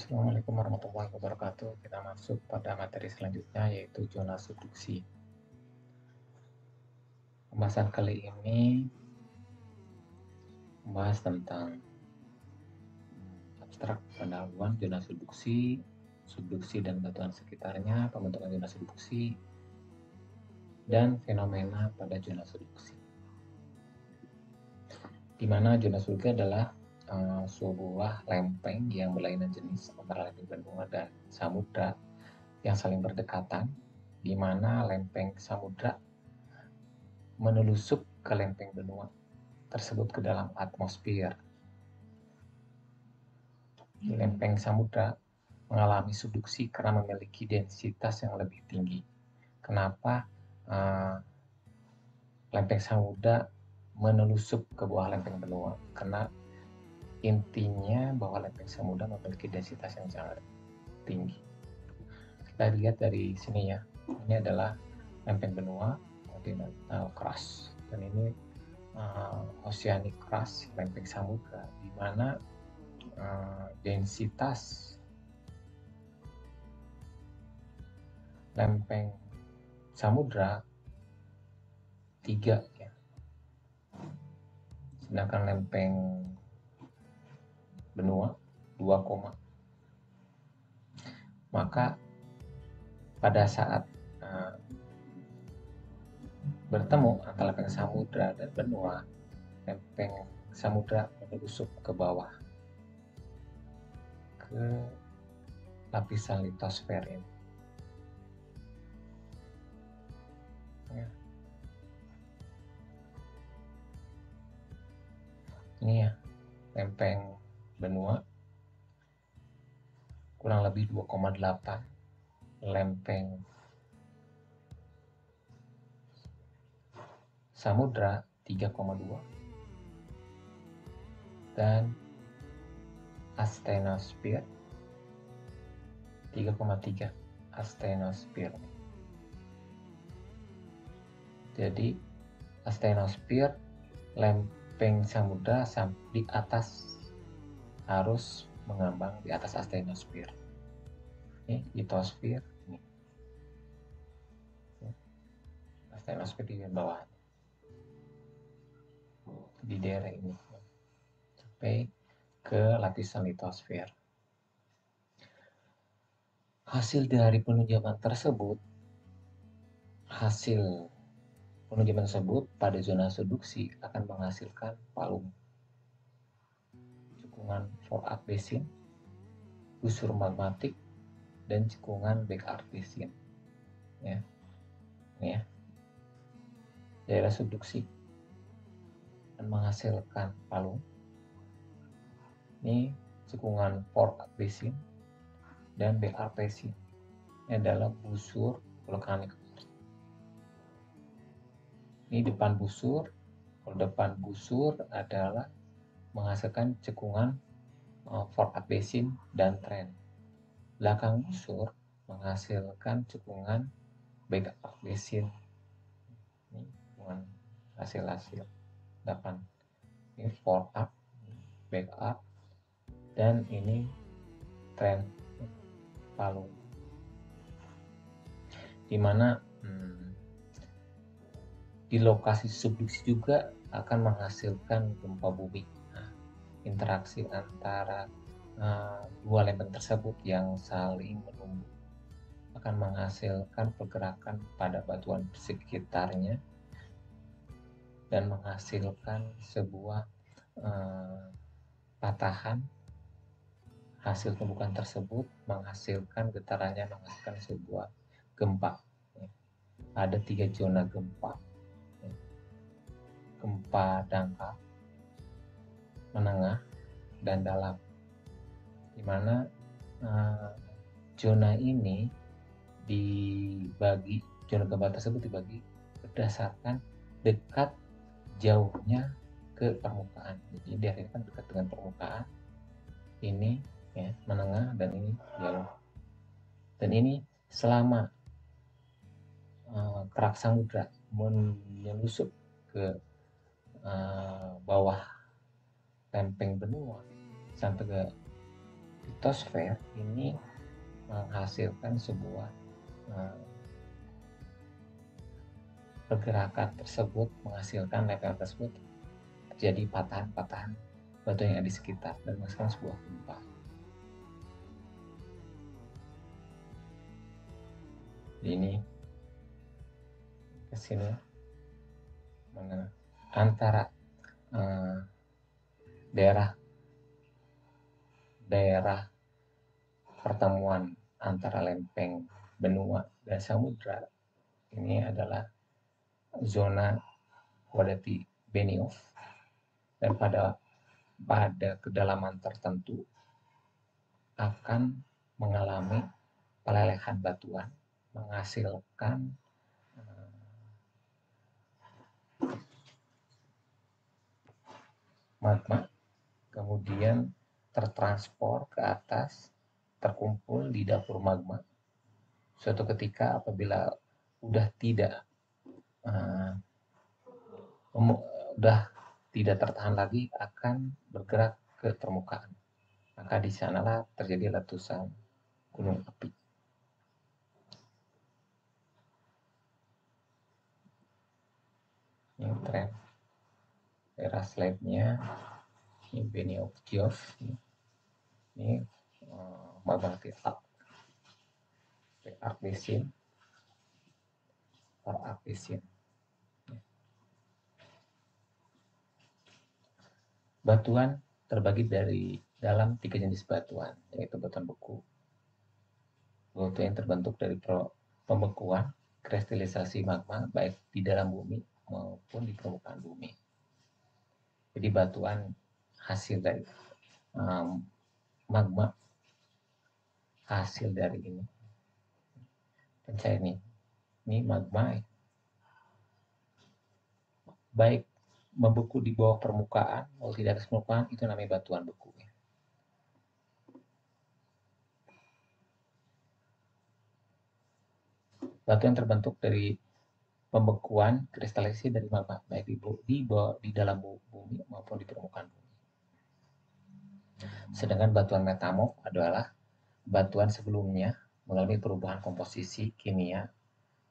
Assalamualaikum warahmatullahi wabarakatuh. Kita masuk pada materi selanjutnya yaitu zona subduksi. Pembahasan kali ini membahas tentang abstrak pendahuluan zona subduksi, subduksi dan batuan sekitarnya, pembentukan zona subduksi, dan fenomena pada zona subduksi. Di mana zona subduksi adalah sebuah lempeng yang berlainan jenis antara lempeng benua dan samudra yang saling berdekatan, di mana lempeng samudra menelusup ke lempeng benua tersebut ke dalam atmosfer. Lempeng samudra mengalami subduksi karena memiliki densitas yang lebih tinggi. Kenapa lempeng samudra menelusup ke bawah lempeng benua? Karena intinya bahwa lempeng samudra memiliki densitas yang sangat tinggi. Kita lihat dari sini ya, ini adalah lempeng benua continental crust, dan ini oceanic crust, lempeng samudra, di mana densitas lempeng samudra 3 ya, sedangkan lempeng benua 2, maka pada saat bertemu antara lempeng samudra dan benua, lempeng samudra menelusup ke bawah ke lapisan litosfer ini. Ya. Ini ya, lempeng benua kurang lebih 2,8, lempeng samudra 3,2, dan asthenosfer 3,3 asthenosfer. Jadi asthenosfer, lempeng samudra di atas harus mengambang di atas asthenosfer. Ini litosfer, ini asthenosfer di bawah, di daerah ini sampai ke lapisan litosfer. Hasil dari penunjaman tersebut pada zona subduksi akan menghasilkan palung, cekungan forearc basin, busur magmatik, dan cekungan backarc basin. Ya. Ini ya, daerah subduksi akan menghasilkan palung. Ini cekungan forearc basin dan backarc basin. Ini adalah busur vulkanik. Ini depan busur. Kalau depan busur adalah menghasilkan cekungan forearc basin dan trend. Belakang busur menghasilkan cekungan backarc basin. Ini cekungan hasil depan. Ini forearc, backarc, dan ini trend palung. Dimana di lokasi subduksi juga akan menghasilkan gempa bumi. Nah, interaksi antara dua lempeng tersebut yang saling menumbuk akan menghasilkan pergerakan pada batuan sekitarnya dan menghasilkan sebuah patahan. Hasil tumbukan tersebut menghasilkan getarannya, menghasilkan sebuah gempa. Ada 3 zona gempa: gempa dangkal, menengah, dan dalam, di mana zona ini dibagi, zona gempa tersebut dibagi berdasarkan dekat jauhnya ke permukaan. Jadi diartikan dekat dengan permukaan, ini ya menengah, dan ini jauh. Dan ini selama kerak samudra menyelusup ke bawah lempeng benua sampai ke litosfer ini menghasilkan sebuah pergerakan tersebut, menghasilkan level tersebut terjadi patahan-patahan batu yang ada di sekitar dan menghasilkan sebuah gempa. Ini ke sini antara daerah pertemuan antara lempeng benua dan samudra ini adalah zona Wadati Benioff, dan pada kedalaman tertentu akan mengalami pelelehan batuan menghasilkan magma, kemudian tertransport ke atas, terkumpul di dapur magma. Suatu ketika apabila udah tidak tertahan lagi, akan bergerak ke permukaan. Maka di sanalah terjadi letusan gunung api. Ini tren daerah slide-nya, ini Benioff Geoff, ini magma artesin. Batuan terbagi dalam 3 jenis batuan, yaitu batuan beku, batu yang terbentuk dari pembekuan kristelisasi magma baik di dalam bumi maupun di permukaan bumi. Jadi batuan hasil dari magma, hasil dari ini pencairan ini magma baik membeku di bawah permukaan maupun di atas permukaan, itu namanya batuan beku. Batu yang terbentuk dari pembekuan kristalisasi dari magma baik di dalam bumi maupun di permukaan bumi. Sedangkan batuan metamorf adalah batuan sebelumnya mengalami perubahan komposisi kimia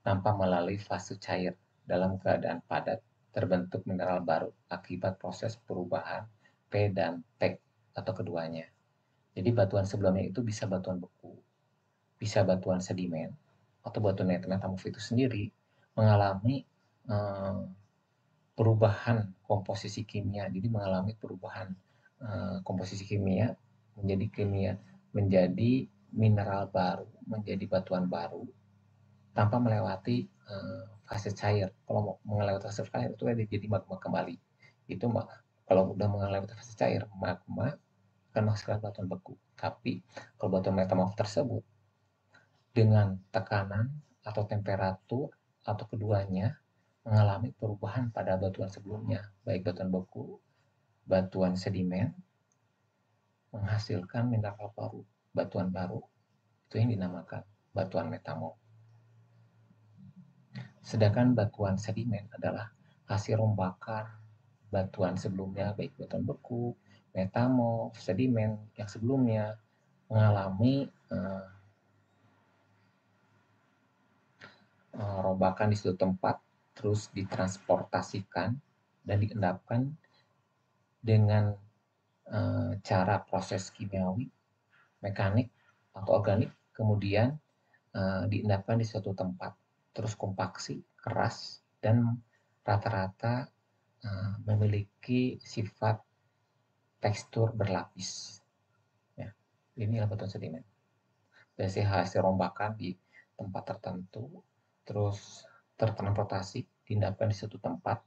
tanpa melalui fase cair dalam keadaan padat, terbentuk mineral baru akibat proses perubahan P dan T atau keduanya. Jadi batuan sebelumnya itu bisa batuan beku, bisa batuan sedimen, atau batuan metamorf itu sendiri mengalami perubahan komposisi kimia. Jadi mengalami perubahan komposisi kimia menjadi mineral baru, menjadi batuan baru tanpa melewati fase cair. Kalau melewati fase cair itu jadi magma kembali. Itu kalau udah melewati fase cair, magma akan menghasilkan batuan beku. Tapi kalau batuan metamorf tersebut dengan tekanan atau temperatur atau keduanya mengalami perubahan pada batuan sebelumnya, baik batuan beku, batuan sedimen, menghasilkan mineral baru, batuan baru, itu yang dinamakan batuan metamorf. Sedangkan batuan sedimen adalah hasil rombakan batuan sebelumnya, baik batuan beku, metamorf, sedimen yang sebelumnya mengalami rombakan di suatu tempat, terus ditransportasikan dan diendapkan dengan cara proses kimiawi, mekanik, atau organik, kemudian diendapkan di suatu tempat, terus kompaksi, keras, dan rata-rata memiliki sifat tekstur berlapis. Ya, ini adalah batuan sedimen. Dari hasil rombakan di tempat tertentu, terus tertransportasi, diendapkan di suatu tempat.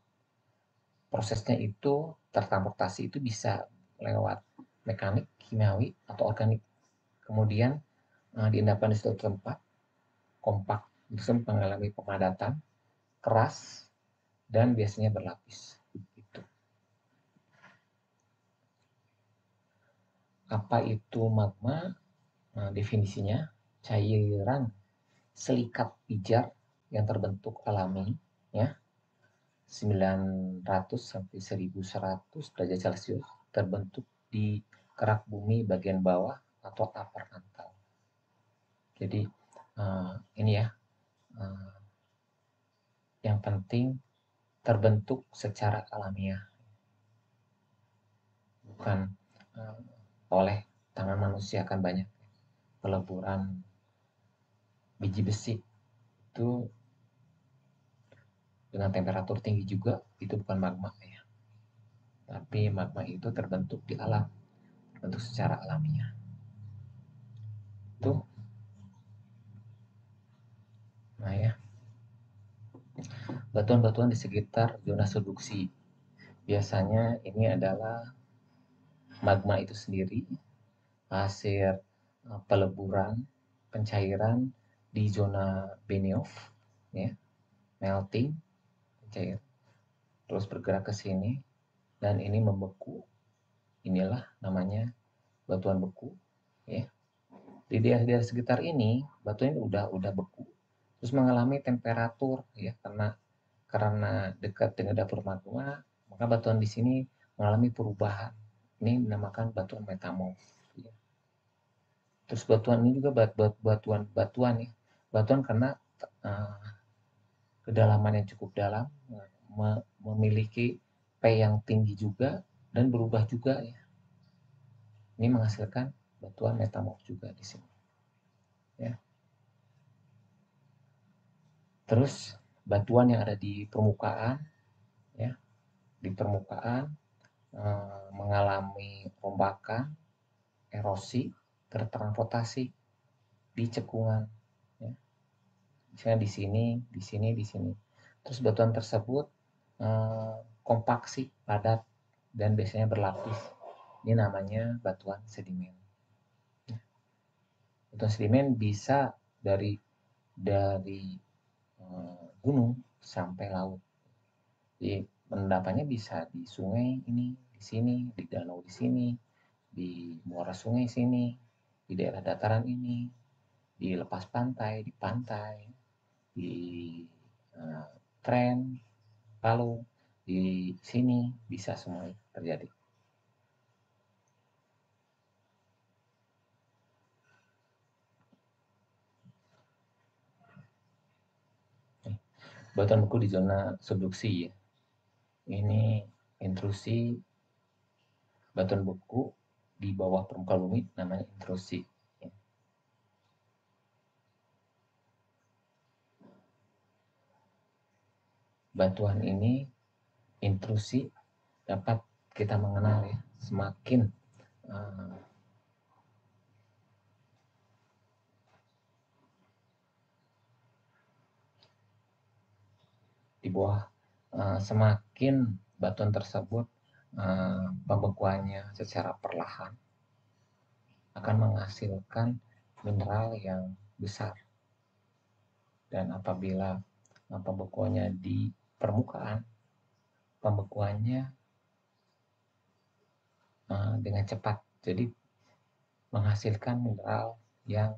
Prosesnya itu, tertransportasi itu bisa lewat mekanik, kimiawi, atau organik. Kemudian diendapkan di suatu tempat, kompak, itu mengalami pemadatan, keras, dan biasanya berlapis. Gitu. Apa itu magma? Definisinya, cairan silikat pijar yang terbentuk alami, ya, 900 sampai 1100 derajat Celcius, terbentuk di kerak bumi bagian bawah atau upper mantle. Jadi ini ya, yang penting terbentuk secara alamiah, bukan oleh tangan manusia. Kan banyak peleburan biji besi itu dengan temperatur tinggi juga, itu bukan magma ya, tapi magma itu terbentuk di alam, terbentuk secara alamiah. Itu nah ya, batuan-batuan di sekitar zona subduksi biasanya ini adalah magma itu sendiri, hasil peleburan pencairan di zona Benioff ya, melting, cair, terus bergerak ke sini dan ini membeku. Inilah namanya batuan beku ya. Di daerah sekitar ini batuan ini udah beku, terus mengalami temperatur ya, karena dekat dengan dapur magma, maka batuan di sini mengalami perubahan. Ini dinamakan batuan metamorf. Ya. Terus batuan ini juga batuan ya, batuan karena kedalaman yang cukup dalam, memiliki P yang tinggi juga dan berubah juga ya. Ini menghasilkan batuan metamorf juga di sini. Ya. Terus batuan yang ada di permukaan ya, di permukaan mengalami rombakan, erosi, tertransportasi di cekungan ya. Misalnya di sini, di sini, di sini. Terus batuan tersebut kompaksi, padat, dan biasanya berlapis. Ini namanya batuan sedimen. Batuan sedimen bisa dari gunung sampai laut. Jadi pendapannya bisa di sungai ini, di sini, di danau di sini, di muara sungai sini, di daerah dataran ini, di lepas pantai, di pantai, di tren, lalu di sini bisa semua terjadi. Batuan beku di zona subduksi ya. Ini intrusi batuan beku di bawah permukaan bumi namanya intrusi. Batuan ini intrusi dapat kita mengenal ya, semakin di bawah semakin batuan tersebut pembekuannya secara perlahan akan menghasilkan mineral yang besar. Dan apabila pembekuannya di permukaan, pembekuannya dengan cepat, jadi menghasilkan mineral yang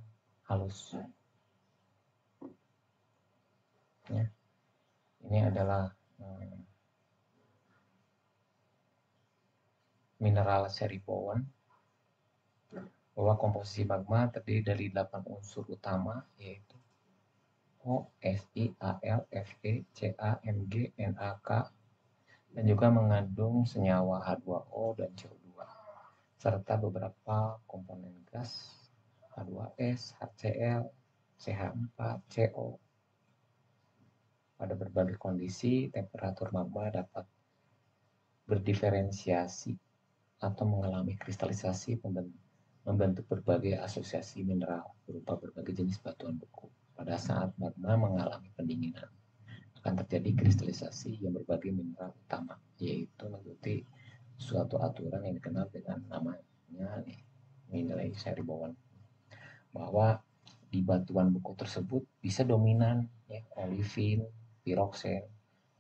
halus. Ya. Ini adalah mineral seri bowen, bahwa komposisi magma terdiri dari 8 unsur utama, yaitu O, Si, Al, Fe, Ca, Mg, Na, K, dan juga mengandung senyawa H2O dan CO2, serta beberapa komponen gas H2S, HCl, CH4, CO. Pada berbagai kondisi, temperatur magma dapat berdiferensiasi atau mengalami kristalisasi membentuk berbagai asosiasi mineral berupa berbagai jenis batuan beku. Pada saat magma mengalami pendinginan, akan terjadi kristalisasi yang berbagai mineral utama, yaitu mengikuti suatu aturan yang dikenal dengan namanya nilai seri bowen, bahwa di batuan beku tersebut bisa dominan ya, olivin, piroxen,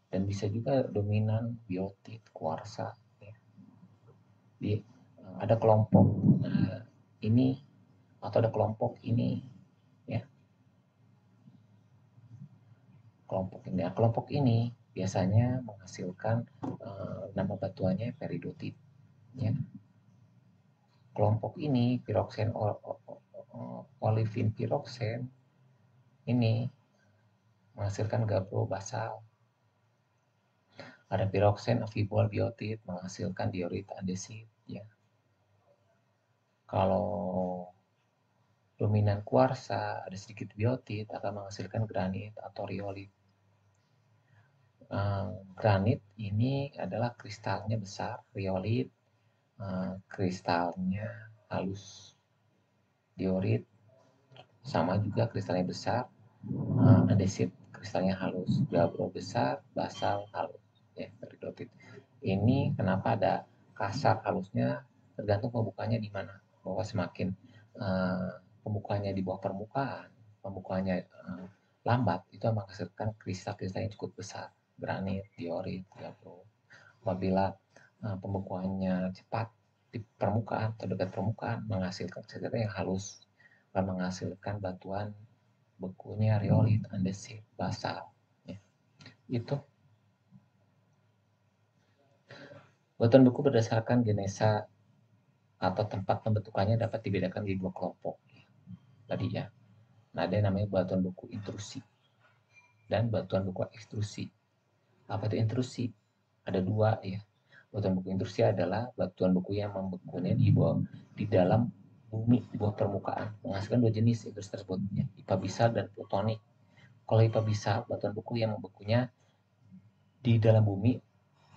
dan bisa juga dominan biotit, kuarsa. Ya. Di ada kelompok ini atau ada kelompok ini ya, kelompok ini biasanya menghasilkan nama batuannya peridotit ya. kelompok ini piroksen olefin piroksen ini menghasilkan gabro basal. Ada piroksen amfibol biotid menghasilkan diorit andesit ya. Kalau dominan kuarsa ada sedikit biotid akan menghasilkan granit atau riolit. Granit ini adalah kristalnya besar, riolit kristalnya halus. Diorit sama juga kristalnya besar, andesit kristalnya halus, gabro besar, basal halus ya, peridotit. Ini kenapa ada kasar halusnya, tergantung pembukanya di mana. Bahwa semakin pembukanya di bawah permukaan, pembukanya lambat, itu menghasilkan kristal-kristal yang cukup besar, granit, diorit, gabro. Apabila pembekuannya cepat di permukaan atau dekat permukaan, menghasilkan kristal yang halus, akan menghasilkan batuan bekunya riolit, andesit, basal ya. Itu batuan beku berdasarkan genesa atau tempat pembentukannya dapat dibedakan di dua kelompok tadi ya. Nah, ada yang namanya batuan beku intrusi dan batuan beku ekstrusi. Apa itu intrusi? Ada dua ya. Batuan beku intrusi adalah batuan beku yang membekunya di dalam bumi, di bawah permukaan, menghasilkan dua jenis intrusi tersebut ya, ipabisal dan plutonik. Kalau ipabisal, batuan beku yang membekunya di dalam bumi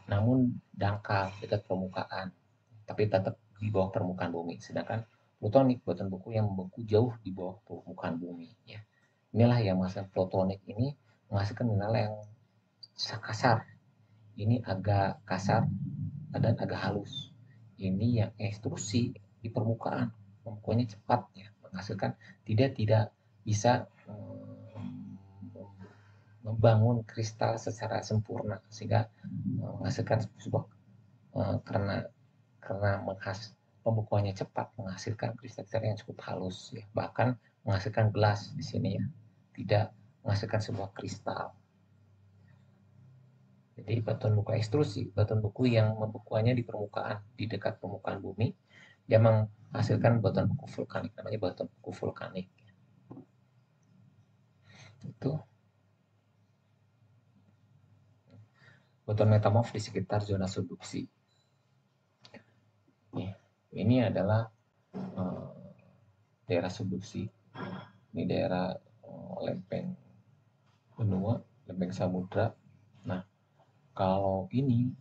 namun dangkal dekat permukaan, tapi tetap di bawah permukaan bumi. Sedangkan plutonik, batuan beku yang membeku jauh di bawah permukaan bumi ya. Inilah yang menghasilkan plutonik ini, menghasilkan mineral yang kasar. Ini agak kasar dan agak halus. Ini yang ekstrusi di permukaan, pembekuannya cepat ya, menghasilkan tidak bisa membangun kristal secara sempurna sehingga menghasilkan sebuah karena pembekuannya cepat menghasilkan kristal-kristal yang cukup halus ya, bahkan menghasilkan gelas di sini ya, tidak menghasilkan sebuah kristal. Jadi batuan beku ekstrusi, batuan beku yang membekuannya di permukaan, di dekat permukaan bumi, dia menghasilkan batuan beku vulkanik, namanya batuan beku vulkanik. Itu batuan metamorf di sekitar zona subduksi. Ini adalah daerah subduksi. Ini daerah lempeng benua, lempeng samudra. Nah, kalau ini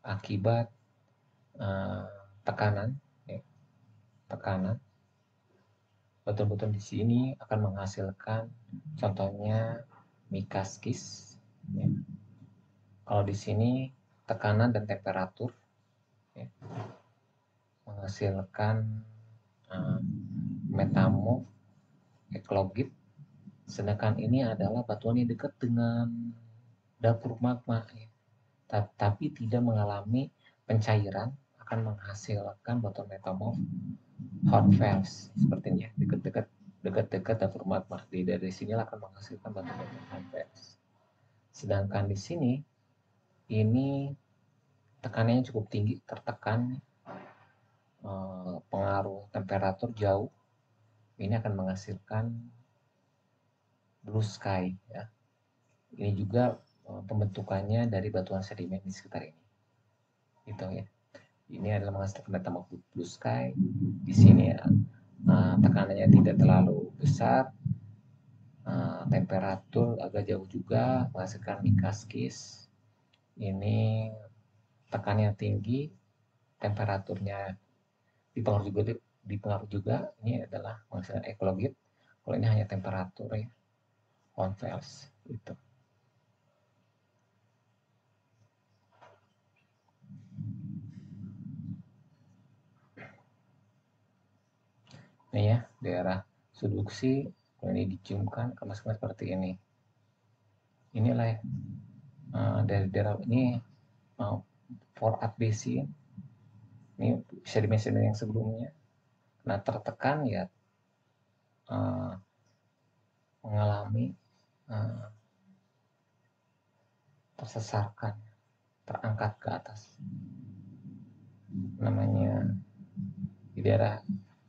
akibat tekanan, ya, tekanan, batuan-batuan di sini akan menghasilkan, contohnya mikaskis. Ya. Kalau di sini tekanan dan temperatur ya, menghasilkan metamorf, eklogit. Sedangkan ini adalah batuan yang dekat dengan dapur magma ya, tapi tidak mengalami pencairan, akan menghasilkan batuan metamorf hornfels sepertinya, dekat-dekat dapur magma. Dari sinilah akan menghasilkan batuan hornfels. Sedangkan di sini ini tekanannya cukup tinggi, tertekan, pengaruh temperatur jauh, ini akan menghasilkan blue sky ya. Ini juga pembentukannya dari batuan sedimen di sekitar ini. Gitu ya. Ini adalah menghasilkan metamorf blue sky. Di sini ya, tekanannya tidak terlalu besar, temperatur agak jauh juga, menghasilkan mikaskis. Ini tekanannya tinggi, temperaturnya dipengaruhi juga. Ini adalah menghasilkan eklogit. Kalau ini hanya temperatur ya, hornfels gitu. Ini ya, daerah subduksi, kalau ini diciumkan kemasan seperti ini. Inilah ya, dari daerah ini Forat basin, ini sedimen-sedimen yang sebelumnya, nah tertekan ya, mengalami tersesarkan, terangkat ke atas. namanya di daerah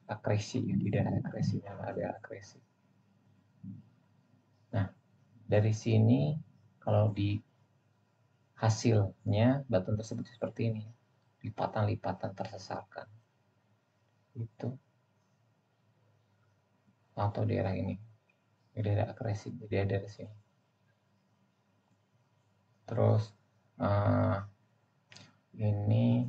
akresi, di daerah akresinya ada akresi. Nah, dari sini kalau di hasilnya batuan tersebut seperti ini, lipatan-lipatan tersesatkan. Itu atau daerah ini, di daerah akresi, di daerah sini. Terus ini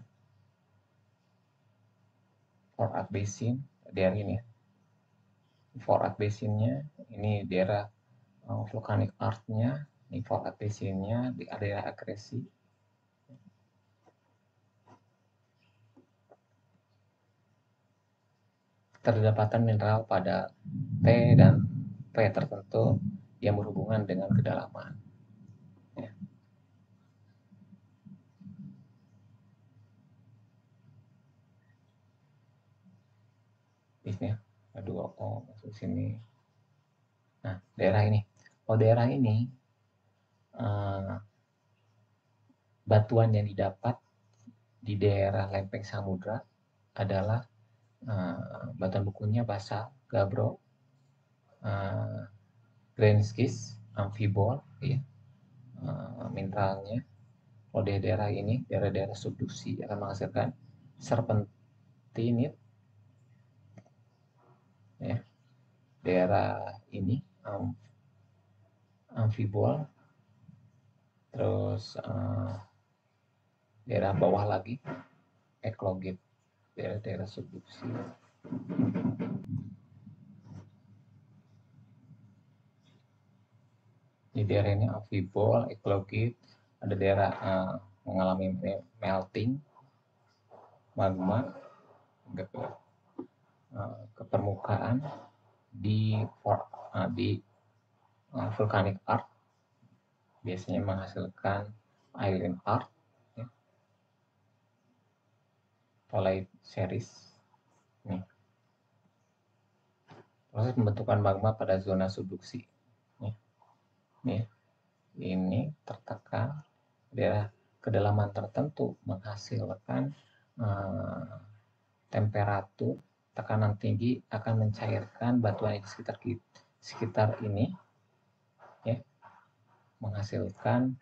Forat Basin, daerah ini ya. Forat Basinnya ini daerah vulkanik artnya, ini Forat Basinnya di daerah akresi. Terdapatan mineral pada T dan P tertentu yang berhubungan dengan kedalaman. Ya. Ini aduh, masuk sini. Nah, daerah ini. Oh, daerah ini batuan yang didapat di daerah lempeng samudra adalah batuan bukunya basalt, gabbro, greenschist, amphibol, ya, mineralnya. Kalau di daerah ini, daerah-daerah subduksi akan menghasilkan serpentinit, ya. Daerah ini amphibol, terus daerah bawah lagi eklogit, daerah-daerah subduksi. Di daerah ini amphibol, eklogit, ada daerah mengalami melting magma ke permukaan di volcanic arc, biasanya menghasilkan island arc, ya. Polite series. Nih. Proses pembentukan magma pada zona subduksi. Nih. Ini tertekan daerah kedalaman tertentu menghasilkan temperatur tekanan tinggi akan mencairkan batuan di sekitar ini, ya, menghasilkan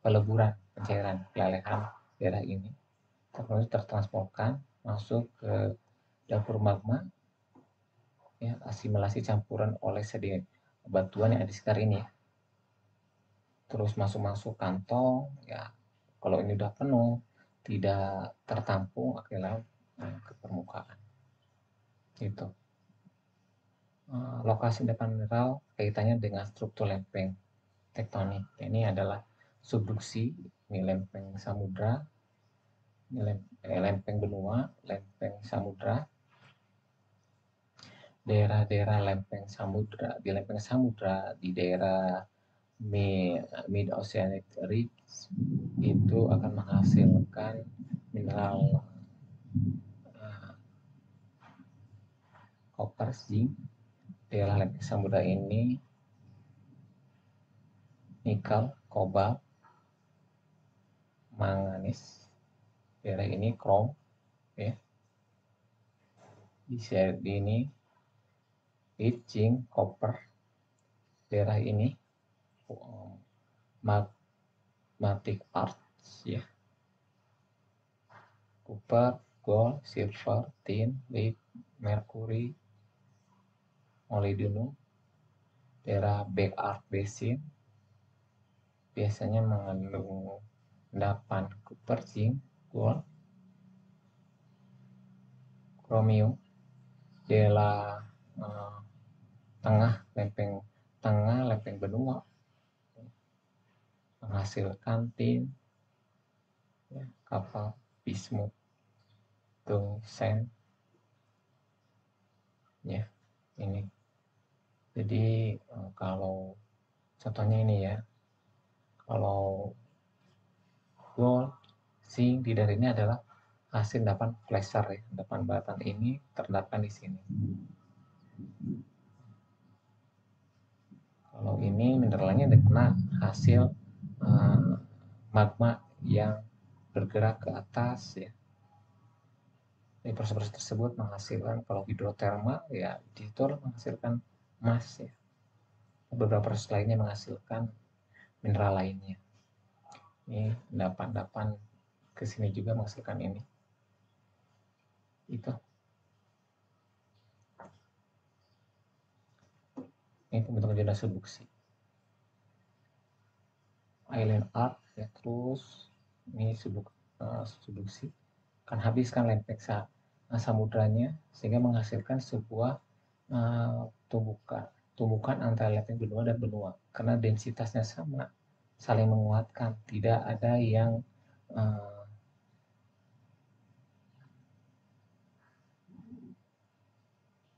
peleburan, pencairan, pelelehan daerah ini, terus tertransformasikan masuk ke dapur magma, ya, asimilasi campuran oleh sedimen batuan yang ada di sekitar ini, terus masuk kantong, ya. Kalau ini udah penuh, tidak tertampung, akhirnya ke permukaan. Itu. Lokasi endapan mineral kaitannya dengan struktur lempeng tektonik. Ini adalah subduksi, ini lempeng samudra, ini lempeng benua, lempeng samudra. Daerah-daerah lempeng samudra, di lempeng samudra, di daerah mid oceanic ridge itu akan menghasilkan mineral copper, zinc. Daerah lempeng samudra ini nikel, kobalt, manganis. Daerah ini krom, ya. Di ini lead, zinc, copper. Daerah ini magmatic parts, ya. Copper, gold, silver, tin, lead, mercury, molybdenum. Daerah back arc basin biasanya mengandung endapan copper, zinc, gold, kromium. Daerah tengah lempeng benua menghasilkan tin, ya, kapal, bismut, tungsten, ya. Ini jadi kalau contohnya ini, ya, kalau gold, zinc di daerah ini adalah hasil endapan placer, ya. Endapan batan ini terendapkan di sini. Kalau ini mineralnya kena hasil magma yang bergerak ke atas ya. Di proses-proses tersebut menghasilkan, kalau hidrotermal ya di situ menghasilkan emas ya. Beberapa proses lainnya menghasilkan mineral lainnya. Ini endapan-endapan ke sini juga menghasilkan ini. Itu. Ini pembentukan zona subduksi. Island arc ya, terus ini subduksi akan habiskan lempeng samudranya sehingga menghasilkan sebuah tumbukan antara lempeng benua dan benua karena densitasnya sama, saling menguatkan, tidak ada yang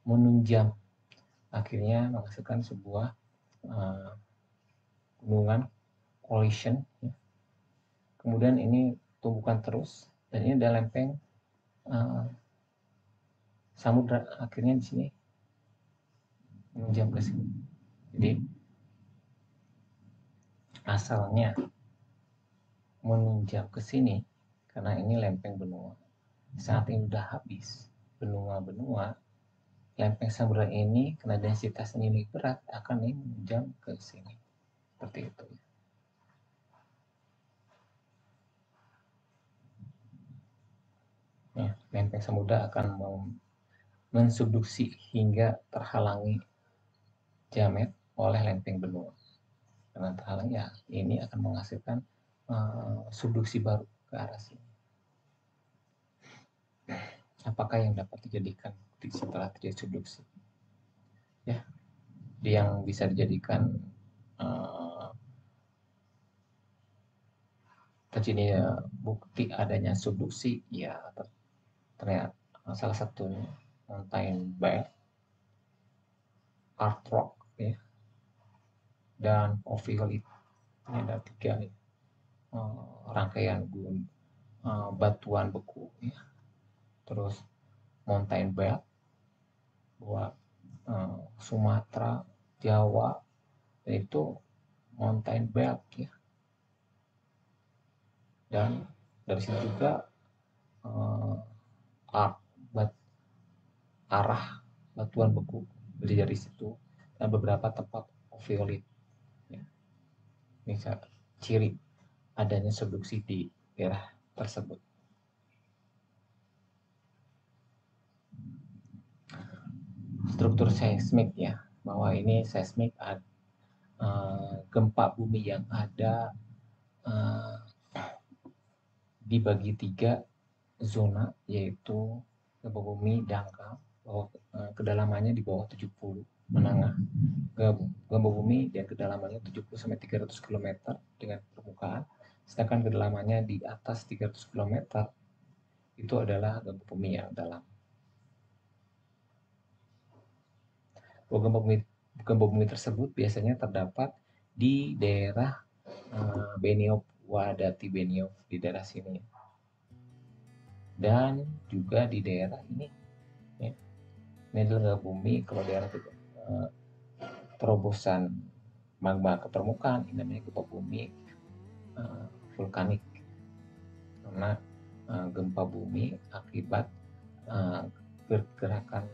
menunjang, akhirnya menghasilkan sebuah gunungan collision ya. Kemudian ini tumbukan terus dan ini ada lempeng samudra, akhirnya di sini menunjang ke sini. Jadi asalnya menunjang ke sini karena ini lempeng benua. Saat ini sudah habis benua-benua, lempeng samudra ini karena densitasnya ini berat akan ini menunjang ke sini. Seperti itu. Ya, lempeng samudra akan mensubduksi hingga terhalangi jamet oleh lempeng benua. Karena terhalang ya ini akan menghasilkan subduksi baru ke arah sini. Apakah yang dapat dijadikan setelah terjadi subduksi? Ya, yang bisa dijadikan terjadi bukti adanya subduksi ya ternyata salah satunya mountain belt, hard rock ya, dan ophiolite. Ini ada 3 rangkaian batuan beku ya. Terus mountain belt buat Sumatera, Jawa, itu mountain belt ya. Dan dari situ juga arah batuan beku dari situ dan beberapa tempat ophiolite ya. Ini ciri adanya subduksi di daerah tersebut. Struktur seismik ya, bahwa ini seismik gempa bumi yang ada dibagi 3 zona, yaitu gempa bumi dangkal kedalamannya di bawah 70, menengah, gempa bumi dan kedalamannya 70 sampai 300 km dengan permukaan, sedangkan kedalamannya di atas 300 km itu adalah gempa bumi yang dalam. Gempa bumi tersebut biasanya terdapat di daerah Benioff, Wadati Benioff, di daerah sini, dan juga di daerah ini ya. Ini adalah gempa bumi kalau daerah terobosan magma ke permukaan, ini namanya gempa bumi vulkanik karena gempa bumi akibat pergerakan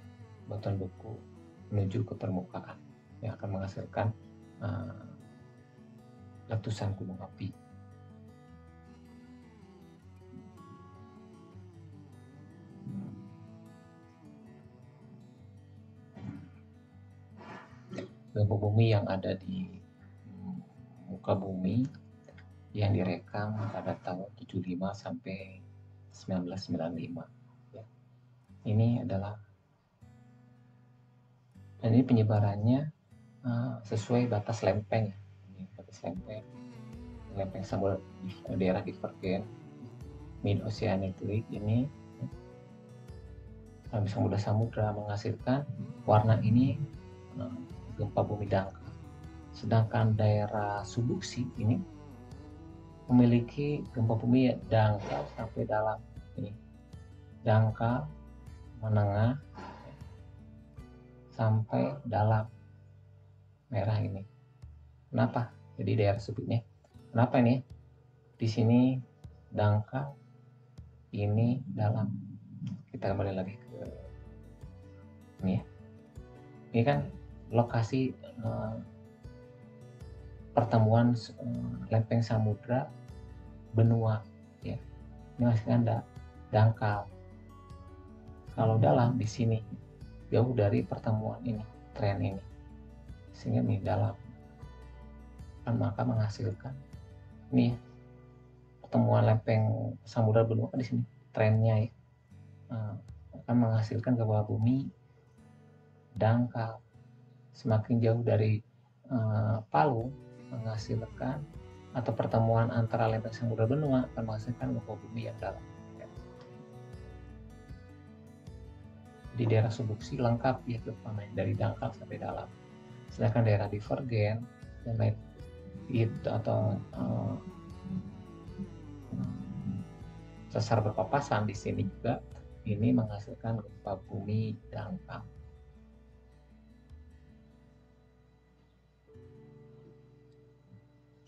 batuan beku menuju ke permukaan yang akan menghasilkan letusan gunung api. Gempa bumi yang ada di muka bumi yang direkam pada tahun 75 sampai 1995 ya. Ini adalah, dan ini penyebarannya sesuai batas lempeng. Ini batas lempeng samudra daerah Divergen Mid Oceanic Ridge ini samudra menghasilkan warna ini gempa bumi dangkal. Sedangkan daerah subduksi ini memiliki gempa bumi dangkal sampai dalam ini, dangkal, menengah, sampai dalam merah ini. Kenapa? Jadi daerah subduksi ini. Kenapa ini? Di sini dangkal, ini dalam. Kita kembali lagi ke ini ya. Ini kan lokasi pertemuan lempeng samudra benua ya. Ini masih ada dangkal. Kalau dalam di sini jauh dari pertemuan ini, tren ini, sehingga di dalam maka menghasilkan ini ya, pertemuan lempeng samudra benua di sini trennya ya, akan menghasilkan ke bawah bumi dangkal. Semakin jauh dari Palu menghasilkan atau pertemuan antara lempeng samudra benua akan menghasilkan ke bawah bumi yang dalam. Di daerah subduksi lengkap ya dari dangkal sampai dalam. Sedangkan daerah divergen dan lain itu atau sesar berpapasan di sini juga ini menghasilkan gempa bumi dangkal.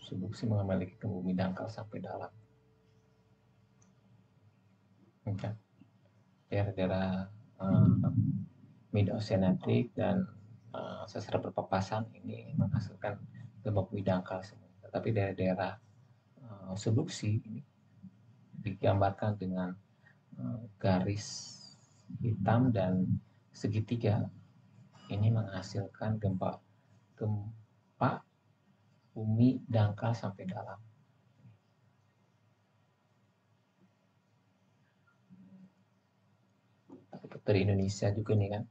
Subduksi memiliki gempa bumi dangkal sampai dalam. Okay. Daerah-daerah mid-oceanic dan sesar berpapasan ini menghasilkan gempa bumi dangkal semua. Tetapi daerah-daerah subduksi ini digambarkan dengan garis hitam dan segitiga, ini menghasilkan gempa bumi dangkal sampai dalam. Dari Indonesia juga nih kan,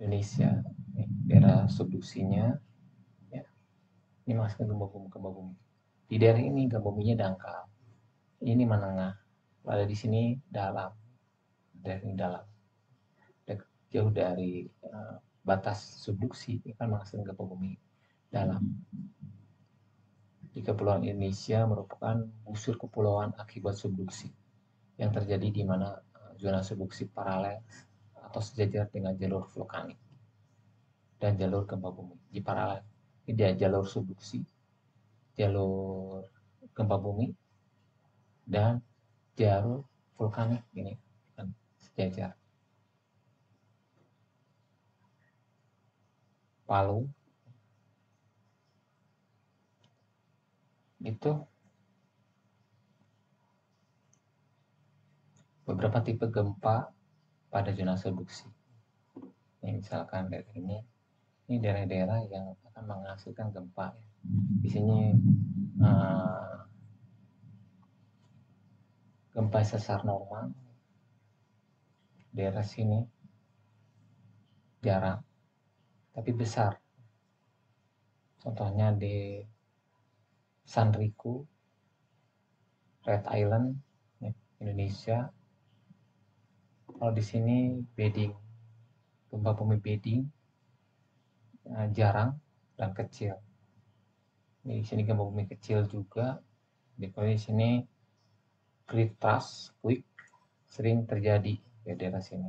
Indonesia nih, daerah subduksinya ya, ini menghasilkan gempa bumi. Di daerah ini gempa buminya dangkal, ini menengah, ada di sini dalam, dari dalam, jauh dari batas subduksi, ini kan menghasilkan gempa bumi dalam. Di Kepulauan Indonesia merupakan busur kepulauan akibat subduksi yang terjadi di mana zona subduksi paralel atau sejajar dengan jalur vulkanik dan jalur gempa bumi di paralel. Ini jalur subduksi, jalur gempa bumi, dan jalur vulkanik ini kan sejajar. Palu itu beberapa tipe gempa pada zona subduksi. Ini misalkan dari ini daerah-daerah yang akan menghasilkan gempa. Di sini gempa sesar normal, daerah sini jarang, tapi besar. Contohnya di Sanriku, Red Island, Indonesia. Kalau di sini bedding, gempa bumi bedding, jarang dan kecil. Di sini gempa bumi kecil juga. Di sini Great Thrust Quake sering terjadi di daerah sini.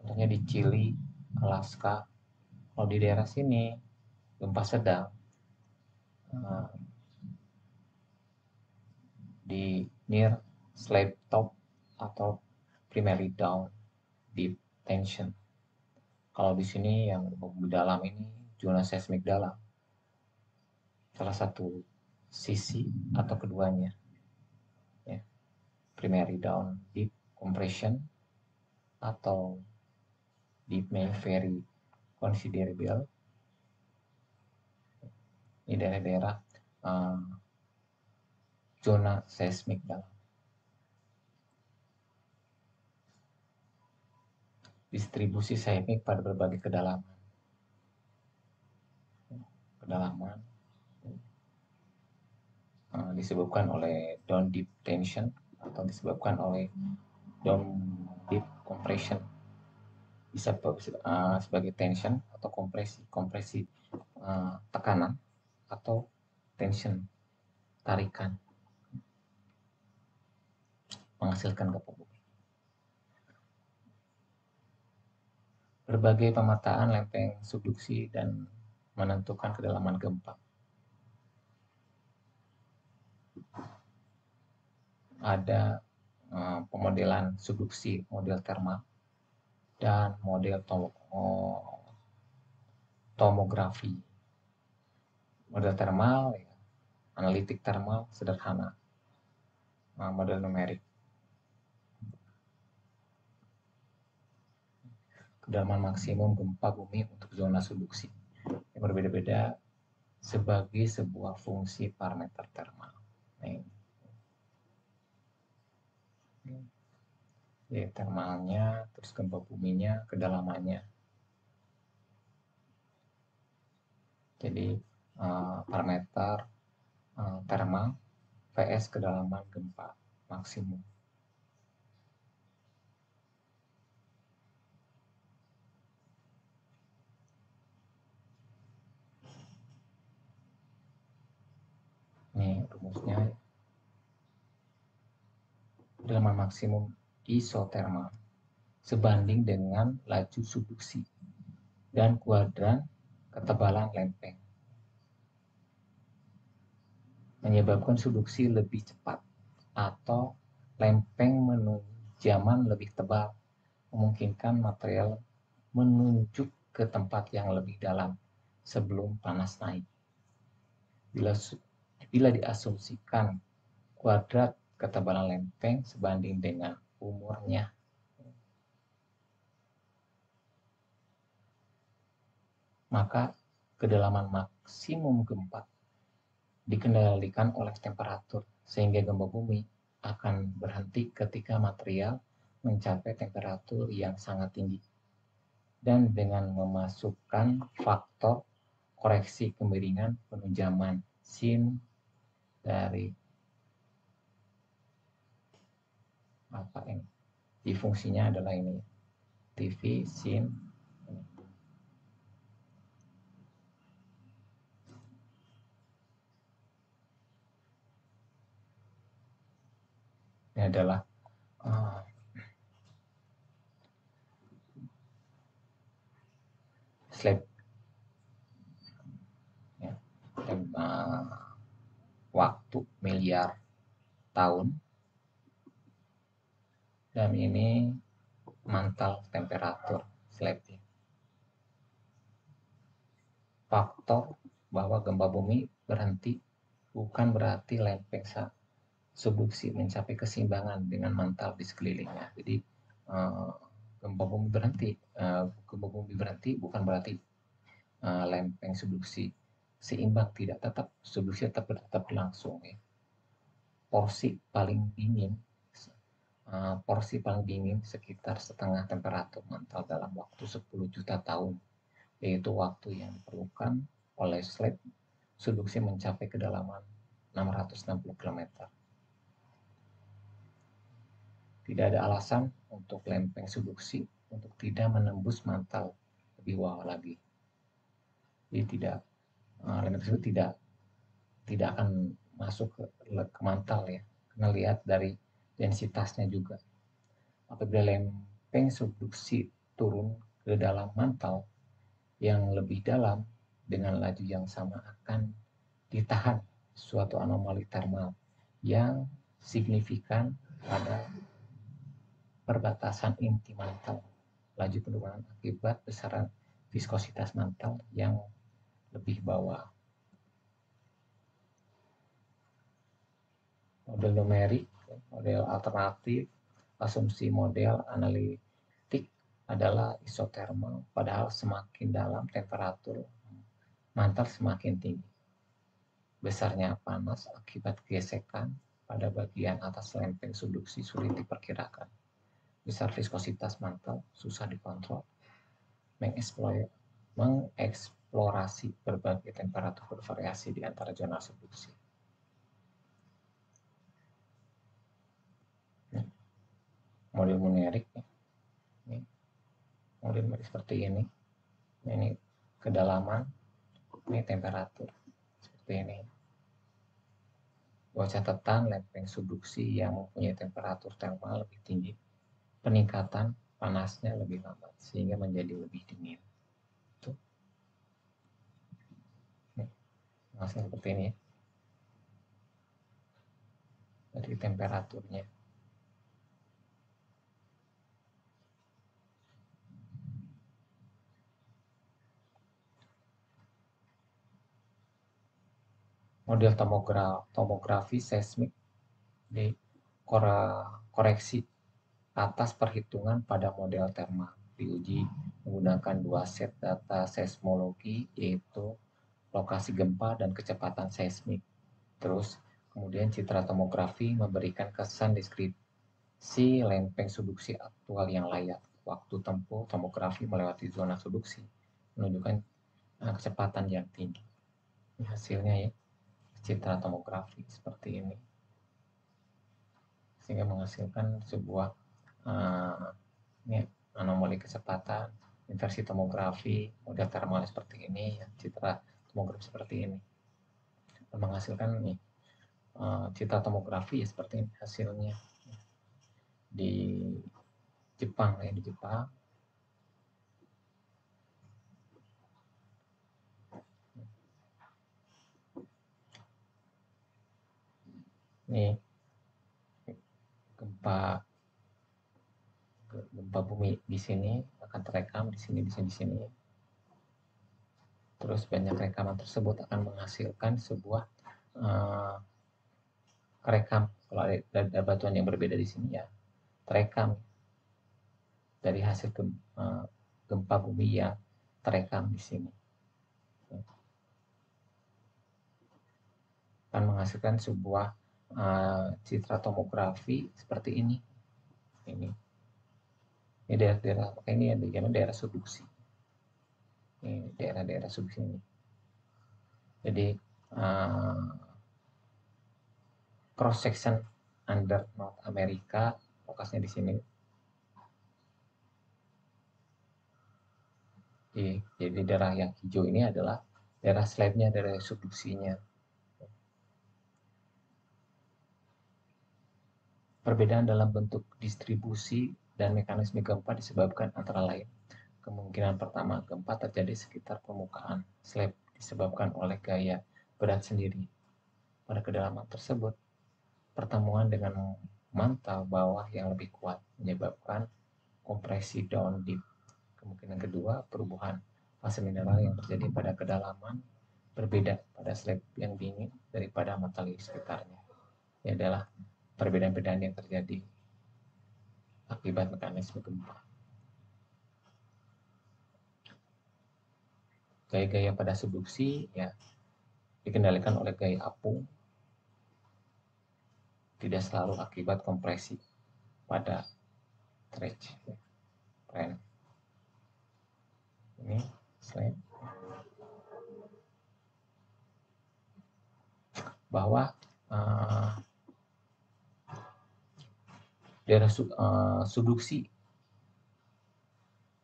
Contohnya di Chili, Alaska. Kalau di daerah sini gempa sedang di near slab top atau primary down deep tension. Kalau di sini yang di dalam ini zona seismik dalam, salah satu sisi atau keduanya ya, primary down deep compression atau deep may very considerable. Ini daerah-daerah zona seismik dalam. Distribusi seismik pada berbagai kedalaman disebabkan oleh down deep tension atau disebabkan oleh down deep compression, bisa sebagai tension atau kompresi tekanan atau tension tarikan menghasilkan gempa bumi. Berbagai pemetaan lempeng subduksi dan menentukan kedalaman gempa. ada pemodelan subduksi model termal dan model tomografi. Model termal, ya, analitik termal sederhana, model numerik. Kedalaman maksimum gempa bumi untuk zona subduksi yang berbeda-beda sebagai sebuah fungsi parameter termal. Nah, ya, termalnya, terus gempa buminya, kedalamannya. Jadi parameter termal vs kedalaman gempa maksimum. Ini rumusnya. Kedalaman maksimum isotermal sebanding dengan laju subduksi dan kuadran ketebalan lempeng, menyebabkan subduksi lebih cepat atau lempeng menunjaman lebih tebal, memungkinkan material menunjuk ke tempat yang lebih dalam sebelum panas naik. Bila diasumsikan kuadrat ketebalan lempeng sebanding dengan umurnya, maka kedalaman maksimum gempa dikendalikan oleh temperatur, sehingga gempa bumi akan berhenti ketika material mencapai temperatur yang sangat tinggi. Dan dengan memasukkan faktor koreksi kemiringan penunjaman sin dari apa ini? Di fungsinya adalah ini, TV sin. Ini adalah slab, ya, waktu miliar tahun, dan ini mantel temperatur slabnya. Faktor bahwa gempa bumi berhenti bukan berarti lempeng subduksi mencapai keseimbangan dengan mantel di sekelilingnya. Jadi gempa bumi berhenti bukan berarti lempeng subduksi seimbang, tidak, tetap subduksi tetap berlangsung, ya. Porsi paling dingin sekitar setengah temperatur mantel dalam waktu 10 juta tahun, yaitu waktu yang diperlukan oleh slab subduksi mencapai kedalaman 660 km. Tidak ada alasan untuk lempeng subduksi untuk tidak menembus mantel lebih bawah lagi. Jadi lempeng tersebut tidak akan masuk ke mantel, ya, karena lihat dari densitasnya juga. Apabila lempeng subduksi turun ke dalam mantel yang lebih dalam dengan laju yang sama, akan ditahan suatu anomali termal yang signifikan pada perbatasan inti mantel, laju penurunan akibat besaran viskositas mantel yang lebih bawah. Model numerik, model alternatif, asumsi model analitik adalah isotermal, padahal semakin dalam temperatur mantel semakin tinggi. Besarnya panas akibat gesekan pada bagian atas lempeng subduksi sulit diperkirakan. Besar viskositas mantel susah dikontrol. Mengeksplorasi berbagai temperatur bervariasi di antara zona subduksi. Model numerik, ya. Model numerik seperti ini. Ini kedalaman, ini temperatur seperti ini. Buat catatan, lempeng subduksi yang mempunyai temperatur termal lebih tinggi, peningkatan panasnya lebih lambat sehingga menjadi lebih dingin. Tuh. Masih seperti ini, ya. dari temperaturnya. Model tomografi seismik di koreksi atas perhitungan pada model thermal diuji menggunakan dua set data seismologi, yaitu lokasi gempa dan kecepatan seismik. Terus kemudian citra tomografi memberikan kesan deskripsi lempeng subduksi aktual yang layak. Waktu tempuh tomografi melewati zona subduksi menunjukkan kecepatan yang tinggi. Ini hasilnya ya, citra tomografi seperti ini, sehingga menghasilkan sebuah ini anomali kecepatan, inversi tomografi, model thermal seperti ini, citra tomografi seperti ini, dan menghasilkan nih citra tomografi ya seperti ini hasilnya di Jepang ya, di Jepang. Nih gempa bumi di sini akan terekam di sini, di sini. Terus banyak rekaman tersebut akan menghasilkan sebuah rekam. Kalau ada batuan yang berbeda di sini ya terekam dari hasil gempa bumi yang terekam di sini. Akan menghasilkan sebuah citra tomografi seperti ini. Ini daerah-daerah, ini daerah subduksi. Ini daerah-daerah subduksi ini. Jadi cross section under North America, lokasinya di sini. Jadi daerah yang hijau ini adalah daerah slab-nya, daerah subduksinya. Perbedaan dalam bentuk distribusi dan mekanisme gempa disebabkan antara lain. Kemungkinan pertama, gempa terjadi sekitar permukaan slab disebabkan oleh gaya berat sendiri. Pada kedalaman tersebut, pertemuan dengan mantel bawah yang lebih kuat menyebabkan kompresi down dip. Kemungkinan kedua, perubahan fase mineral yang terjadi pada kedalaman berbeda pada slab yang dingin daripada mantel di sekitarnya. Ini adalah perbedaan-perbedaan yang terjadi akibat mekanisme gempa. Gaya-gaya pada subduksi ya dikendalikan oleh gaya apung, tidak selalu akibat kompresi pada stretch. Ini slide bahwa daerah subduksi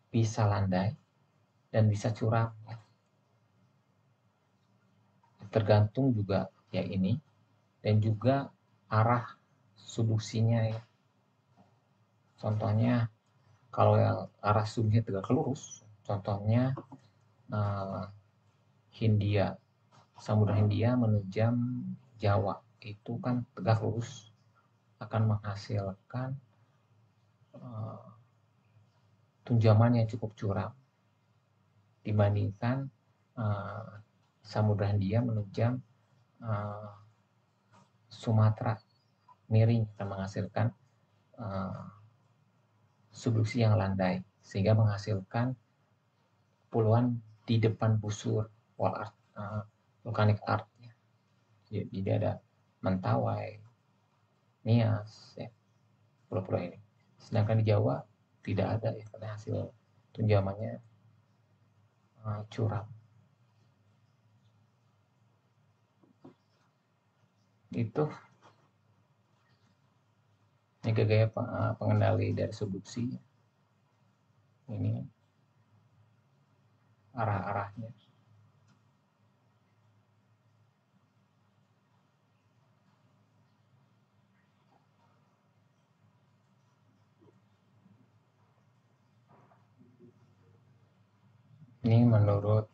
bisa landai dan bisa curam, tergantung juga ya ini, dan juga arah subduksinya ya. Contohnya kalau yang arah subduksinya tegak lurus, contohnya Hindia, Samudra Hindia menujam Jawa, itu kan tegak lurus, akan menghasilkan tunjaman yang cukup curam dibandingkan Samudra Hindia menujam Sumatera miring, akan menghasilkan subduksi yang landai, sehingga menghasilkan kepulauan di depan busur wall art, volcanic art. Jadi ada Mentawai, Nias, ya, pulau-pulau ini. Sedangkan di Jawa tidak ada ya, karena hasil tunjamannya curam. Itu ini gaya pengendali dari subduksi. Ini arah-arahnya. Ini menurut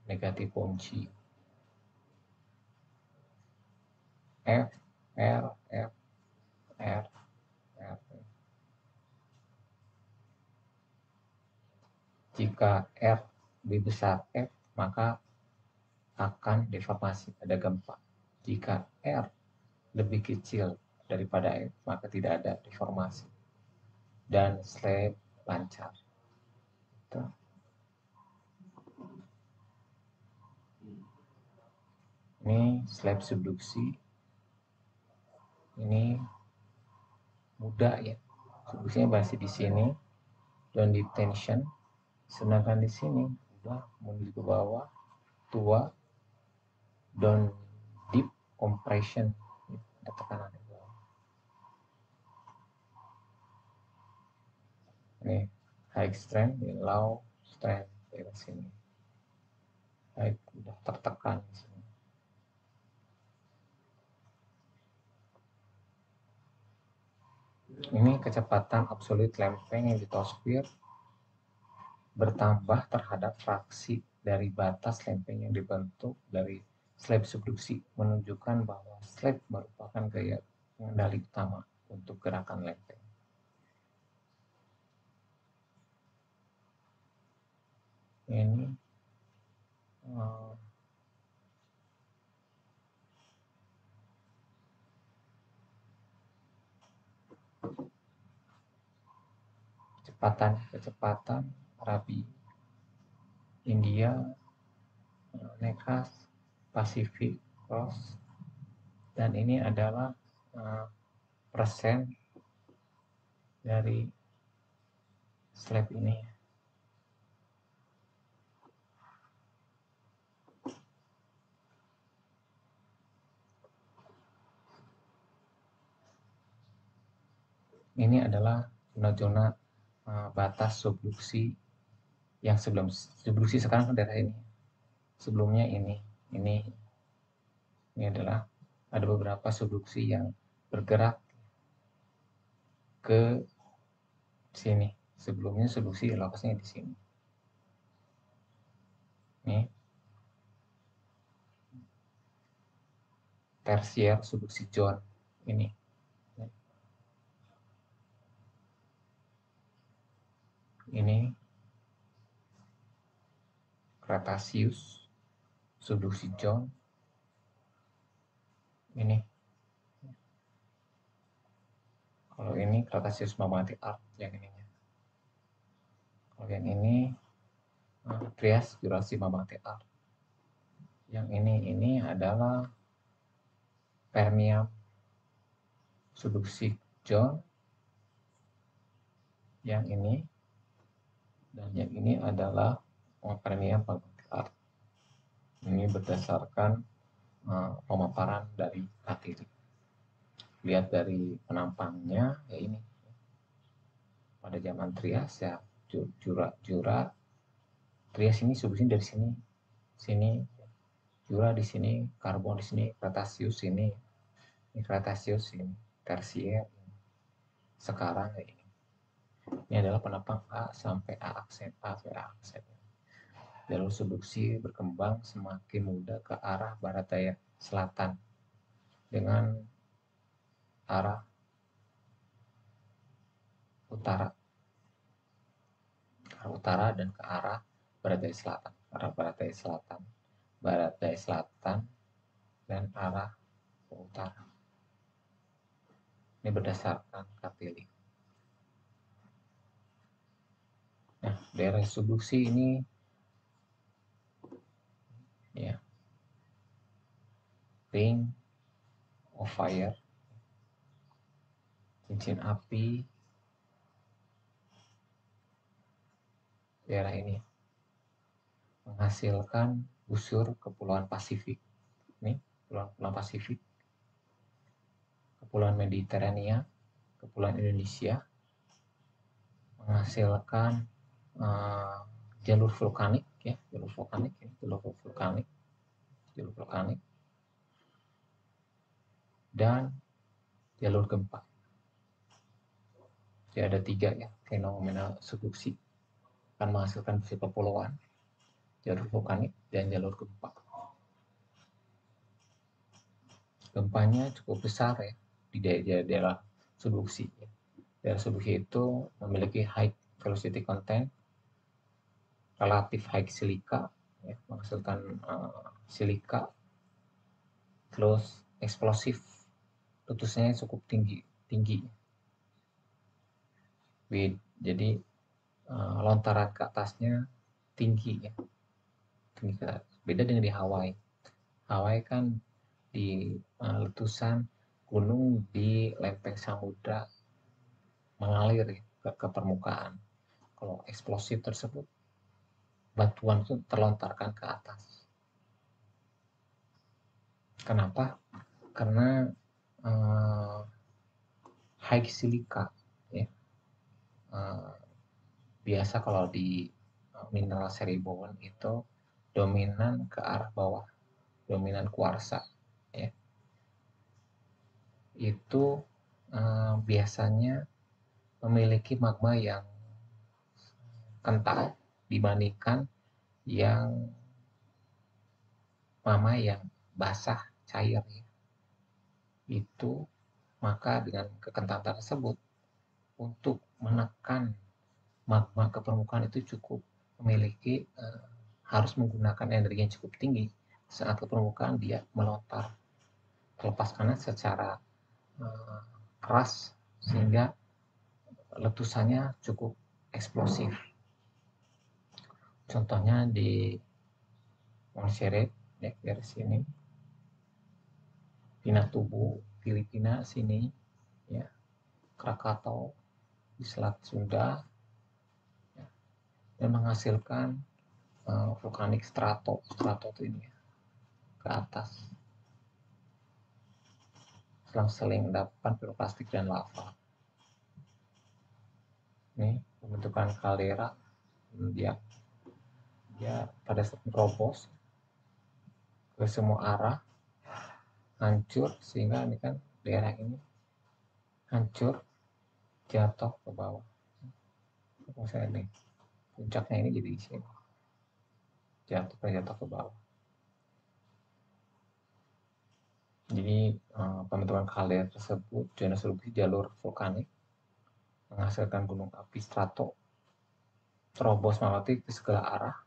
negatif Ponzi. F, R, F, R, R. Jika R lebih besar F, maka akan deformasi, ada gempa. Jika R lebih kecil daripada F, maka tidak ada deformasi. Dan slab lancar. Tuh. Ini slab subduksi. Ini mudah ya. Subduksinya masih di sini. Dan di tension. Sedangkan di sini udah menuju ke bawah, tua, dan deep compression. Ada tekanan di bawah. Ini high strength, ini low strength di sini. High udah tertekan di sini. Ini kecepatan absolute lempeng yang litosfer bertambah terhadap fraksi dari batas lempeng yang dibentuk dari slab subduksi, menunjukkan bahwa slab merupakan gaya pengendali utama untuk gerakan lempeng. Ini kecepatan Arabi, India, Nekas, Pacific, Cross, dan ini adalah persen dari slab ini. Ini adalah zona-zona batas subduksi yang sebelum subduksi sekarang daerah ini. Sebelumnya ini adalah ada beberapa subduksi yang bergerak ke sini. Sebelumnya subduksi lokasinya di sini. Ini tersier subduksi zone ini. Ini Cretaceous subduksi zone. Ini kalau ini Cretaceous magmatic arc yang ininya. Kalau yang ini Trias Jurassic magmatic arc. Yang ini adalah Permian subduksi zone. Yang ini dan yang ini adalah Permian magmatic arc. Ini berdasarkan pemaparan dari Katiri. Lihat dari penampangnya ya ini. Pada zaman Trias ya Jura Trias ini subduksi dari sini Jura di sini, karbon di sini, Cretaceous ini Cretaceous ini, Tersier ini. Sekarang ya ini. Ini adalah penampang A sampai A aksen. Jalur subduksi berkembang semakin mudah ke arah barat daya selatan dengan arah utara dan ke arah barat daya selatan, dan arah utara. Ini berdasarkan Katili. Nah, daerah subduksi ini ya ring of fire, cincin api, daerah ini menghasilkan busur Kepulauan Pasifik. Ini Kepulauan Pasifik, Kepulauan Mediterania, Kepulauan Indonesia, menghasilkan jalur vulkanik ya, jalur vulkanik dan jalur gempa. Jadi ada 3 ya fenomena subduksi akan menghasilkan busur kepulauan, jalur vulkanik dan jalur gempa. gempanya cukup besar ya di daerah subduksi. Daerah subduksi itu memiliki high velocity content, relatif high silika, ya, menghasilkan silika, terus eksplosif, letusnya cukup tinggi. Jadi lontaran ke atasnya tinggi ya. Beda dengan di Hawaii. Hawaii kan di letusan gunung di lempeng samudra mengalir ya, ke permukaan. Kalau eksplosif tersebut batuan itu terlontarkan ke atas. Kenapa? Karena high silika ya. Biasa kalau di mineral seribon itu dominan ke arah bawah, dominan kuarsa ya. Itu biasanya memiliki magma yang kental dibandingkan yang yang basah cair ya. Itu maka dengan kekentalan tersebut untuk menekan magma ke permukaan itu cukup memiliki harus menggunakan energi yang cukup tinggi. Saat ke permukaan dia melontar terlepas kanan secara keras sehingga letusannya cukup eksplosif. Contohnya di Montserrat ya, dari sini, Pinatubo Filipina sini ya, Krakatau di Selat Sunda ya, dan menghasilkan vulkanik strato itu ini ya, ke atas selang-seling endapan piroklastik dan lava. Ini pembentukan kaldera dia pada saat merobos ke semua arah hancur sehingga ini kan daerah ini hancur jatuh ke bawah. Misalnya nih puncaknya ini jadi di sini jatuh ke bawah. Jadi pembentukan kaldera tersebut zona erupsi jalur vulkanik menghasilkan gunung api strato terobos magmatik di segala arah.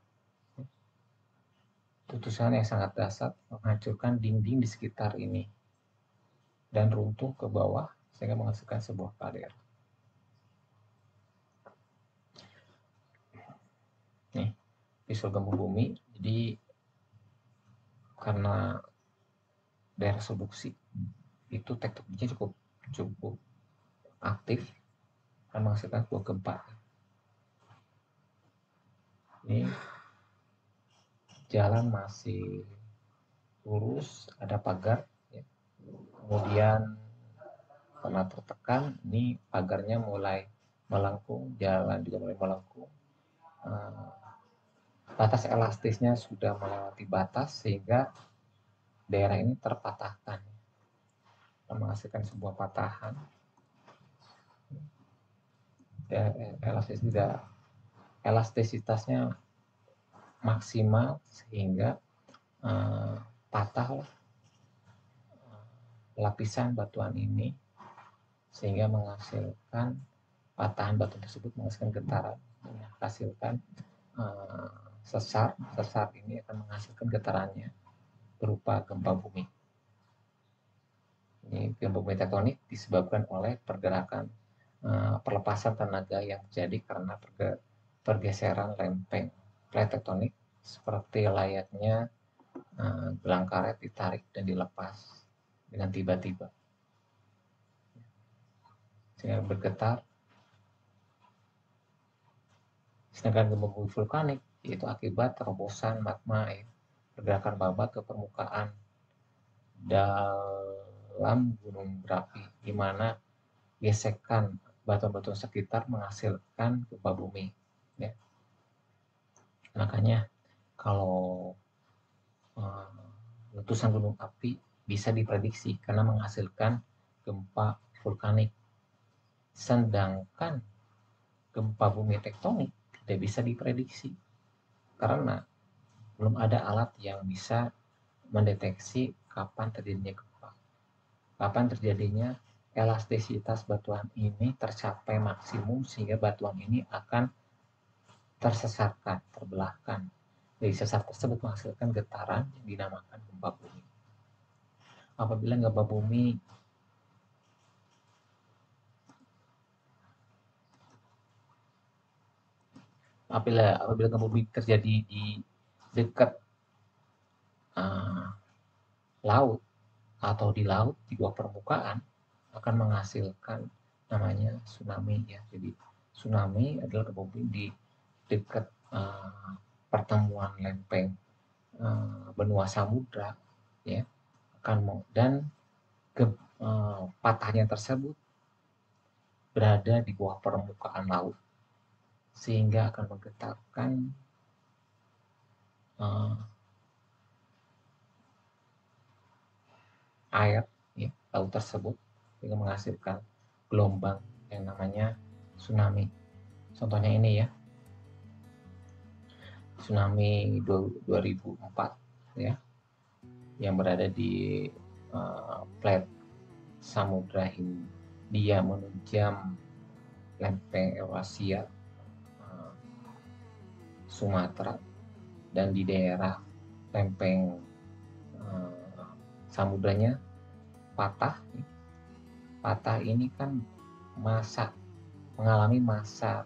Letusan yang sangat dahsyat menghancurkan dinding di sekitar ini dan runtuh ke bawah sehingga menghasilkan sebuah kaldera. Nih, visual gempa bumi. Jadi karena daerah subduksi itu tektoniknya cukup aktif dan menghasilkan sebuah gempa. Ini jalan masih lurus, ada pagar ya. Kemudian karena tertekan, ini pagarnya mulai melengkung, jalan juga mulai melengkung. Batas elastisnya sudah melewati batas sehingga daerah ini terpatahkan, menghasilkan sebuah patahan. Elastisitasnya maksimal sehingga patah lapisan batuan ini sehingga menghasilkan patahan batu tersebut menghasilkan getaran, menghasilkan sesar ini akan menghasilkan getarannya berupa gempa bumi. Ini gempa bumi tektonik disebabkan oleh pergerakan perlepasan tenaga yang terjadi karena pergeseran lempeng plate tektonik seperti layaknya gelang karet ditarik dan dilepas dengan tiba-tiba sehingga bergetar. Sedangkan gempa bumi vulkanik yaitu akibat terobosan magma ya, pergerakan magma ke permukaan dalam gunung berapi, di mana gesekan batuan-batuan sekitar menghasilkan gempa bumi. Ya. Makanya kalau letusan gunung api bisa diprediksi karena menghasilkan gempa vulkanik. Sedangkan gempa bumi tektonik tidak bisa diprediksi karena belum ada alat yang bisa mendeteksi kapan terjadinya gempa. kapan terjadinya elastisitas batuan ini tercapai maksimum sehingga batuan ini akan tersesatkan, terbelahkan. Dari sesar tersebut menghasilkan getaran yang dinamakan gempa bumi. Apabila gempa bumi gempa bumi terjadi di dekat laut atau di laut di bawah permukaan akan menghasilkan namanya tsunami ya. Jadi tsunami adalah gempa bumi di dekat pertemuan lempeng benua samudra ya, dan patahnya tersebut berada di bawah permukaan laut sehingga akan menggetarkan air ya, laut tersebut sehingga menghasilkan gelombang yang namanya tsunami. Contohnya ini ya, tsunami 2004 ya, yang berada di flat Samudra Hindia menunjam lempeng Eurasia, Sumatera, dan di daerah lempeng samudranya patah. Patah ini kan mengalami masa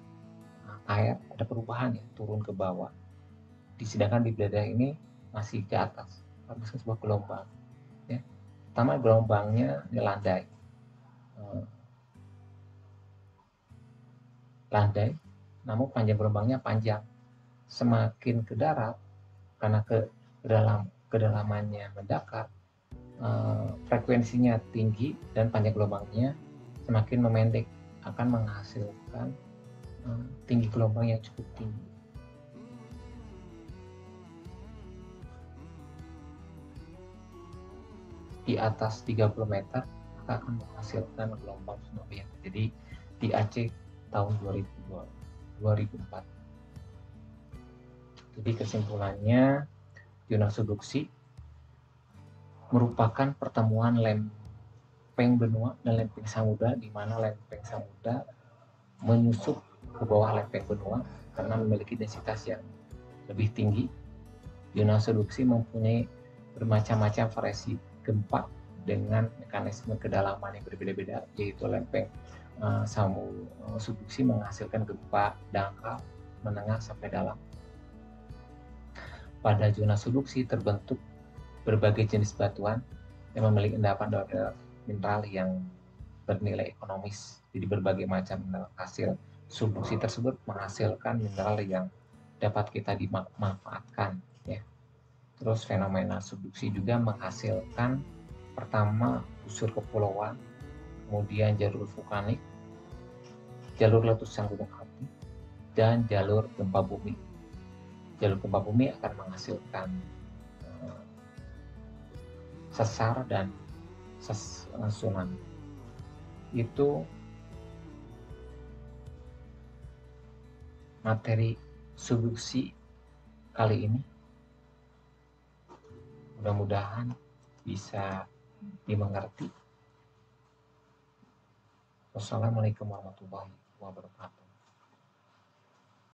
air ada perubahan ya, turun ke bawah. Sedangkan di daerah ini masih ke atas, harusnya sebuah gelombang. Ya. Pertama gelombangnya landai, namun panjang gelombangnya panjang. Semakin ke darat, karena kedalamannya mendekat, frekuensinya tinggi dan panjang gelombangnya semakin memendek, akan menghasilkan tinggi gelombang yang cukup tinggi. Di atas 30 meter maka akan menghasilkan gelombang tsunami yang terjadi di Aceh tahun 2004. Jadi kesimpulannya, zona subduksi merupakan pertemuan lempeng benua dan lempeng samudra, di mana lempeng samudra menyusup ke bawah lempeng benua karena memiliki densitas yang lebih tinggi. Zona subduksi mempunyai bermacam-macam variasi gempa dengan mekanisme kedalaman yang berbeda-beda, yaitu lempeng subduksi menghasilkan gempa dangkal, menengah sampai dalam. Pada zona subduksi terbentuk berbagai jenis batuan yang memiliki endapan mineral yang bernilai ekonomis. Jadi berbagai macam mineral hasil subduksi tersebut menghasilkan mineral yang dapat kita dimanfaatkan ya. Terus fenomena subduksi juga menghasilkan pertama busur kepulauan, kemudian jalur vulkanik, jalur letusan gunung api, dan jalur gempa bumi. Jalur gempa bumi akan menghasilkan sesar dan tsunami. Itu materi subduksi kali ini. Mudah-mudahan bisa dimengerti. Wassalamualaikum warahmatullahi wabarakatuh.